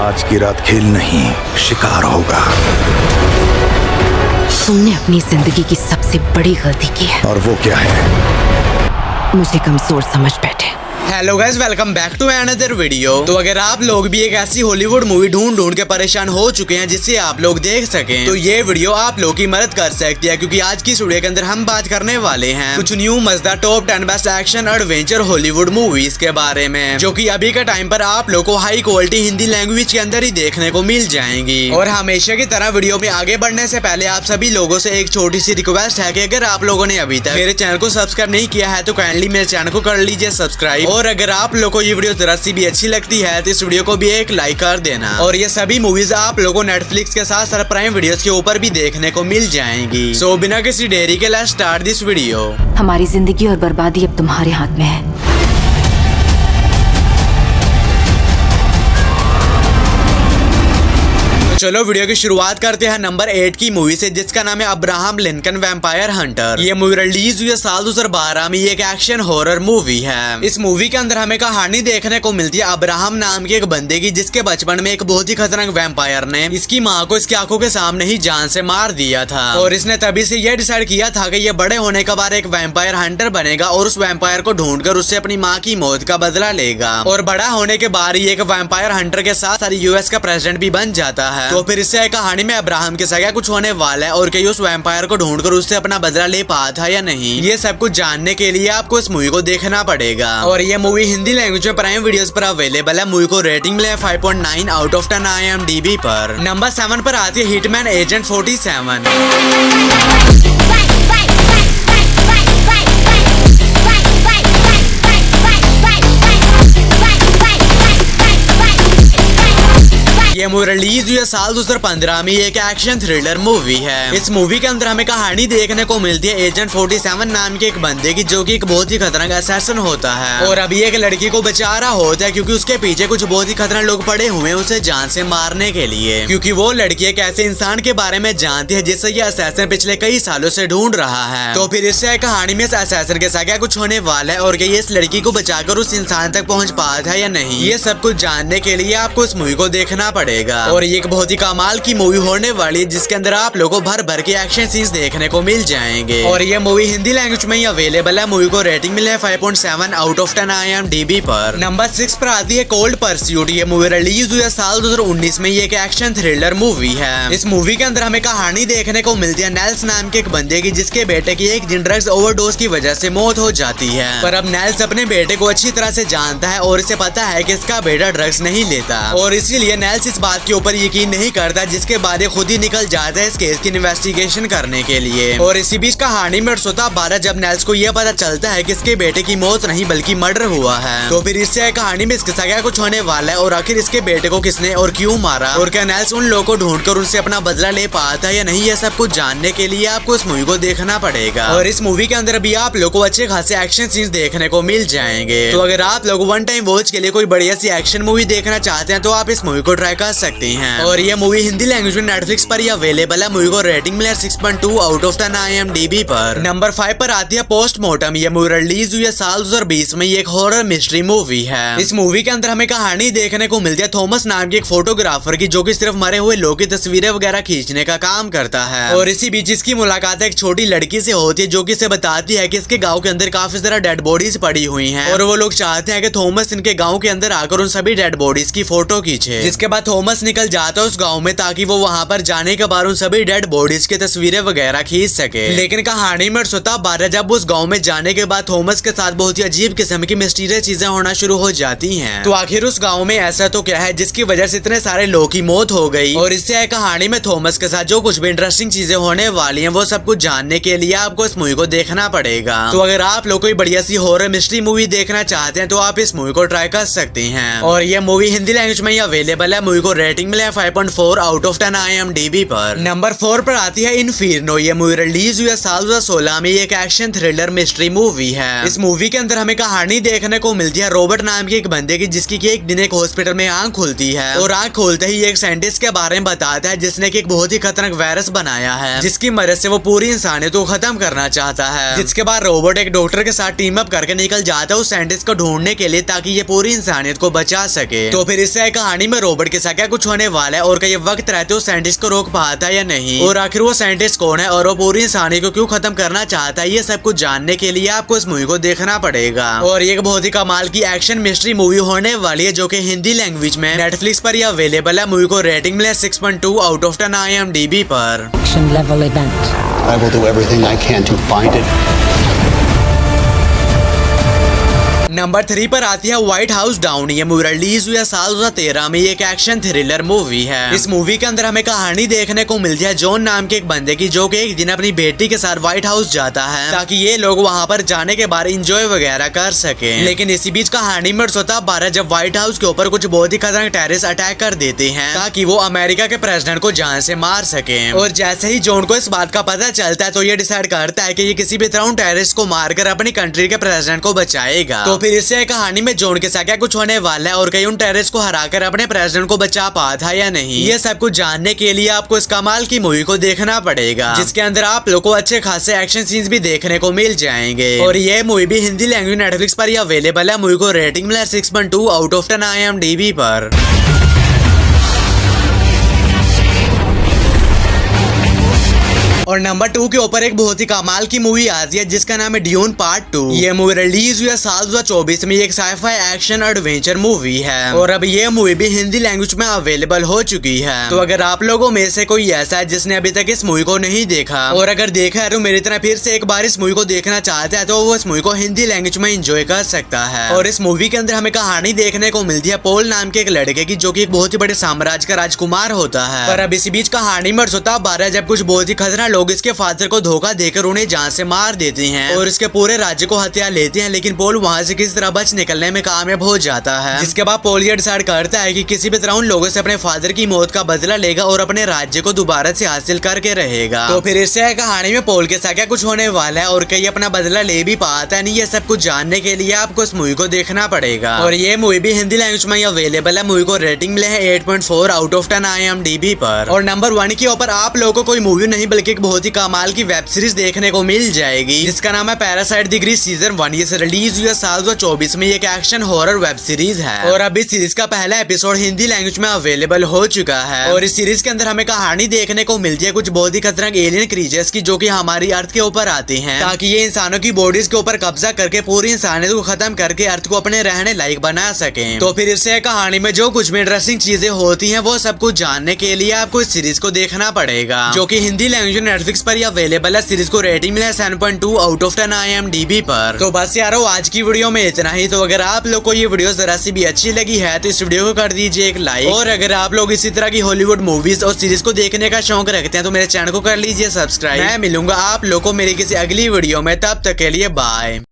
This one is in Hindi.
आज की रात खेल नहीं, शिकार होगा। तुमने अपनी जिंदगी की सबसे बड़ी गलती की है। और वो क्या है? मुझे कमजोर समझ बैठे। Hello guys, welcome back to another video. तो अगर आप लोग भी एक ऐसी हॉलीवुड मूवी ढूंढ के परेशान हो चुके हैं जिससे आप लोग देख सकें, तो ये वीडियो आप लोग की मदद कर सकती है, क्योंकि आज की इस वीडियो के अंदर हम बात करने वाले हैं कुछ न्यू मजेदार top 10 best action adventure Hollywood movies के बारे में, जो कि अभी के टाइम पर आप लोग को हाई क्वालिटी हिंदी लैंग्वेज के अंदर ही देखने को मिल जाएंगी। और हमेशा की तरह वीडियो में आगे बढ़ने से पहले आप सभी लोगों से एक छोटी सी रिक्वेस्ट है कि अगर आप लोगों ने अभी तक मेरे चैनल को सब्सक्राइब नहीं किया है तो काइंडली मेरे चैनल को कर लीजिए सब्सक्राइब। और अगर आप लोग को ये वीडियो जरा सी भी अच्छी लगती है तो इस वीडियो को भी एक लाइक कर देना। और ये सभी मूवीज आप लोगों को नेटफ्लिक्स के साथ साथ प्राइम वीडियोस के ऊपर भी देखने को मिल जाएंगी। सो बिना किसी देरी के लेट्स स्टार्ट दिस वीडियो। हमारी जिंदगी और बर्बादी अब तुम्हारे हाथ में है। चलो वीडियो की शुरुआत करते हैं नंबर 8 की मूवी से, जिसका नाम है अब्राहम लिंकन वैम्पायर हंटर। ये मूवी रिलीज हुई है साल 2012 में। ये एक एक्शन हॉरर मूवी है। इस मूवी के अंदर हमें कहानी देखने को मिलती है अब्राहम नाम के एक बंदे की, जिसके बचपन में एक बहुत ही खतरनाक वैम्पायर ने इसकी माँ को इसकी आंखों के सामने ही जान से मार दिया था। और इसने तभी से यह डिसाइड किया था कि ये बड़े होने के बाद एक वैम्पायर हंटर बनेगा और उस वैम्पायर को ढूंढकर उससे अपनी माँ की मौत का बदला लेगा। और बड़ा होने के बाद ही एक वैम्पायर हंटर के साथ यूएस का प्रेसिडेंट भी बन जाता है। तो फिर इससे कहानी में अब्राहम के साथ क्या कुछ होने वाला है और क्या उस वैम्पायर को ढूंढकर उससे अपना बदला ले पाया था या नहीं, ये सब कुछ जानने के लिए आपको इस मूवी को देखना पड़ेगा। और ये मूवी हिंदी लैंग्वेज में प्राइम वीडियोस पर अवेलेबल है। मूवी को रेटिंग मिले 5.9 आउट ऑफ 10 IMDb पर। नंबर 7 पर आती है हिटमैन एजेंट 47। ये मूवी रिलीज हुई है साल 2015 में। एक एक्शन थ्रिलर मूवी है। इस मूवी के अंदर हमें कहानी देखने को मिलती है एजेंट 47 नाम के एक बंदे की, जो कि एक बहुत ही खतरनाक असैसिन होता है और अभी एक लड़की को बचा रहा होता है, क्योंकि उसके पीछे कुछ बहुत ही खतरनाक लोग पड़े हुए हैं उसे जान से मारने के लिए। क्योंकि वो लड़की एक ऐसे इंसान के बारे में जानती है जिससे ये असैसिन पिछले कई सालों से ढूंढ रहा है। तो फिर इससे कहानी में इस असैसिन के साथ क्या कुछ होने वाला है और क्या ये इस लड़की को बचाकर उस इंसान तक पहुंच पाया था या नहीं, ये सब कुछ जानने के लिए आपको इस मूवी को देखना पड़ेगा। और ये एक बहुत ही कमाल की मूवी होने वाली है, जिसके अंदर आप लोगों को भर भर के एक्शन सीन्स देखने को मिल जाएंगे। और ये मूवी हिंदी लैंग्वेज में ही अवेलेबल है। मूवी को रेटिंग मिले है 5.7 आउट ऑफ 10 IMDb पर। नंबर 6 पर आती है कोल्ड परस्यूट। ये मूवी रिलीज हुई है साल 2019 में। ये एक एक्शन थ्रिलर मूवी है। इस मूवी के अंदर हमें कहानी देखने को मिलती है नेल्स नाम के एक बंदे की, जिसके बेटे की एक दिन ड्रग्स ओवरडोज की वजह से मौत हो जाती है। पर अब नेल्स अपने बेटे को अच्छी तरह से जानता है और इसे पता है कि इसका बेटा ड्रग्स नहीं लेता, और इसीलिए नेल्स इस बात के ऊपर यकीन नहीं करता, जिसके बाद ये खुद ही निकल जाता है इस केस की इन्वेस्टिगेशन करने के लिए। और इसी बीच कहानी में सोता बारह जब नेल्स को यह पता चलता है कि इसके बेटे की मौत नहीं बल्कि मर्डर हुआ है, तो फिर इससे कहानी में इसके साथ क्या कुछ होने वाला है और आखिर इसके बेटे को किसने और क्यों मारा, और क्या नेल्स उन लोगों को ढूंढकर उनसे अपना बदला ले पाया था या नहीं, ये सब कुछ जानने के लिए आपको इस मूवी को देखना पड़ेगा। और इस मूवी के अंदर भी आप लोगों को अच्छे खासे एक्शन सीन्स देखने को मिल जाएंगे। तो अगर आप लोग वन टाइम वॉच के लिए कोई बढ़िया सी एक्शन मूवी देखना चाहते हैं तो आप इस मूवी को ट्राई कर सकते हैं। और ये मूवी हिंदी लैंग्वेज में नेटफ्लिक्स पर ही अवेलेबल है। मूवी को रेटिंग मिला 6.2 आउट ऑफ 10 IMDb पर। नंबर 5 पर आती है पोस्टमार्टम। ये मूवी रिलीज हुई है साल 2020 में। ये एक हॉरर मिस्ट्री मूवी है। इस मूवी के अंदर हमें कहानी देखने को मिलती है थॉमस नाम के एक फोटोग्राफर की, जो कि सिर्फ मरे हुए लोगों की तस्वीरें वगैरह खींचने का काम करता है। और इसी बीच इसकी मुलाकात एक छोटी लड़की से होती है, जो कि इसे बताती है कि इसके गाँव के अंदर काफी सारा डेड बॉडीज पड़ी हुई है और वो लोग चाहते हैं कि थॉमस इनके गाँव के अंदर आकर उन सभी डेड बॉडीज की फोटो खींचे। जिसके बाद थॉमस निकल जाता है उस गाँव में, ताकि वो वहाँ पर जाने के बाद उन सभी डेड बॉडीज की तस्वीरें वगैरह खींच सके। लेकिन कहानी में सोता बारह जब उस गांव में जाने के बाद थॉमस के साथ बहुत ही अजीब किस्म की मिस्टीरियस चीजें होना शुरू हो जाती हैं। तो आखिर उस गांव में ऐसा तो क्या है जिसकी वजह से इतने सारे लोगों की मौत हो गई, और इससे कहानी में थॉमस के साथ जो कुछ भी इंटरेस्टिंग चीजें होने वाली हैं वो सब कुछ जानने के लिए आपको इस मूवी को देखना पड़ेगा। तो अगर आप लोग कोई बढ़िया सी हॉरर मिस्ट्री मूवी देखना चाहते हैं तो आप इस मूवी को ट्राई कर सकते हैं। और ये मूवी हिंदी लैंग्वेज में ही अवेलेबल है। मूवी को रेटिंग मिला 5.4 आउट ऑफ 10 IMDb पर। नंबर 4 पर आती है इन्फीर्नो। ये मूवी रिलीज हुई है साल 2016 में। एक एक्शन थ्रिलर मिस्ट्री मूवी है। इस मूवी के अंदर हमें कहानी देखने को मिलती है रॉबर्ट नाम के एक बंदे की, जिसकी कि एक दिन एक हॉस्पिटल में आंख खुलती है और आंख खोलते ही एक साइंटिस्ट के बारे में बताता है जिसने कि एक बहुत ही खतरनाक वायरस बनाया है, जिसकी मदद से वो पूरी इंसानियत को खत्म करना चाहता है। जिसके बाद रॉबर्ट एक डॉक्टर के साथ टीम अप करके निकल जाता है उस साइंटिस्ट को ढूंढने के लिए, ताकि ये पूरी इंसानियत को बचा सके। तो फिर इससे कहानी में रॉबर्ट के साथ क्या कुछ होने वाला है और क्या ये वक्त रहते उस साइंटिस्ट को रोक पाता है या नहीं, और आखिर वो साइंटिस्ट कौन है और वो पूरी इंसानी को क्यों खत्म करना चाहता है, ये सब कुछ जानने के लिए आपको इस मूवी को देखना पड़ेगा। और ये एक बहुत ही कमाल की एक्शन मिस्ट्री मूवी होने वाली है जो कि हिंदी लैंग्वेज में नेटफ्लिक्स पर यह अवेलेबल है। मूवी को रेटिंग मिला 6.2 आउट ऑफ 10 IMDb पर। Action level event. I will do everything I can to find it. Number 3 पर आती है व्हाइट हाउस डाउन। ये मूवी रिलीज हुई है साल 2013 में। एक एक्शन थ्रिलर मूवी है। इस मूवी के अंदर हमें कहानी देखने को मिलती है जॉन नाम के एक बंदे की, जो कि एक दिन अपनी बेटी के साथ व्हाइट हाउस जाता है ताकि ये लोग वहां पर जाने के बाद एंजॉय वगैरह कर सके। लेकिन इसी बीच कहानी में होता 12 जब व्हाइट हाउस के ऊपर कुछ बहुत ही खतरनाक टेररिस्ट अटैक कर देते हैं ताकि वो अमेरिका के प्रेसिडेंट को जान से मार सके। और जैसे ही जॉन को इस बात का पता चलता है तो ये डिसाइड करता है कि ये किसी भी तरह टेररिस्ट को मारकर अपनी कंट्री के प्रेसिडेंट को बचाएगा। तो फिर इससे कहानी में जॉन के साथ क्या कुछ होने वाला है और कई उन टेररिस्ट को हराकर अपने प्रेसिडेंट को बचा पाता है या नहीं, ये सब कुछ जानने के लिए आपको इस कमाल की मूवी को देखना पड़ेगा, जिसके अंदर आप लोगों को अच्छे खासे एक्शन सीन्स भी देखने को मिल जाएंगे। और ये मूवी भी हिंदी लैंग्वेज नेटफ्लिक्स पर ही अवेलेबल है। मूवी को रेटिंग मिला 6.2 आउट ऑफ 10 IMDb पर। और नंबर 2 के ऊपर एक बहुत ही कमाल की मूवी आती है जिसका नाम है ड्यून पार्ट 2। ये मूवी रिलीज हुई है साल 2024 में। एक साइफाई एक्शन एडवेंचर मूवी है और अब ये मूवी भी हिंदी लैंग्वेज में अवेलेबल हो चुकी है। तो अगर आप लोगों में से कोई ऐसा है जिसने अभी तक इस मूवी को नहीं देखा और अगर देखा है तो मेरी तरह फिर से एक बार इस मूवी को देखना चाहता है तो वो इस मूवी को हिंदी लैंग्वेज में एंजॉय कर सकता है। और इस मूवी के अंदर हमें कहानी देखने को मिलती है पॉल नाम के एक लड़के की, जो की एक बहुत ही बड़े साम्राज्य का राजकुमार होता है। पर अब इसी बीच कहानी में होता 12 जब कुछ बहुत ही खतरनाक लोग इसके फादर को धोखा देकर उन्हें जान से मार देते हैं और इसके पूरे राज्य को हथिया लेते हैं। लेकिन पॉल वहां से किसी तरह बच निकलने में कामयाब हो जाता है, जिसके बाद पॉल ये डिसाइड करता है कि किसी भी तरह उन लोगों से अपने फादर की मौत का बदला लेगा और अपने राज्य को दोबारा से हासिल करके रहेगा। तो फिर इससे कहानी में पॉल के साथ क्या कुछ होने वाला है और कहीं अपना बदला ले भी पाता नहीं, ये सब कुछ जानने के लिए आपको इस मूवी को देखना पड़ेगा। और ये मूवी भी हिंदी लैंग्वेज में अवेलेबल है। मूवी को रेटिंग मिले है 8.4 आउट ऑफ 10 IMDb पर। और नंबर 1 के ऊपर आप लोगों को कोई मूवी नहीं बल्कि एक बहुत ही कमाल की वेब सीरीज देखने को मिल जाएगी जिसका नाम है पैरासाइट डिग्री सीजन 1। ये रिलीज हुई है साल 2024 में। एक एक्शन हॉरर वेब सीरीज है और अब इस सीरीज का पहला एपिसोड हिंदी लैंग्वेज में अवेलेबल हो चुका है। और इस सीरीज के अंदर हमें कहानी देखने को मिलती है कुछ बहुत ही खतरनाक एलियन क्रीचर्स की, जो कि हमारी अर्थ के ऊपर आते हैं ताकि ये इंसानों की बॉडीज के ऊपर कब्जा करके पूरी इंसानियत को खत्म करके अर्थ को अपने रहने लायक बना सके। तो फिर इससे कहानी में जो कुछ भी इंटरेस्टिंग चीजें होती है वो सब कुछ जानने के लिए आपको इस सीरीज को देखना पड़ेगा, जो की हिंदी लैंग्वेज नेटफ्लिक्स पर ही अवेलेबल है। सीरीज को रेटिंग मिला है 7.2 आउट ऑफ 10 IMDb पर। तो बस यारो आज की वीडियो में इतना ही। तो अगर आप लोग को ये वीडियो जरा सी भी अच्छी लगी है तो इस वीडियो को कर दीजिए एक लाइक, और अगर आप लोग इसी तरह की हॉलीवुड मूवीज और सीरीज को देखने का शौक रखते हैं तो मेरे चैनल को कर लीजिए सब्सक्राइब। मैं मिलूंगा आप लोग को मेरी किसी अगली वीडियो में, तब तक के लिए बाय।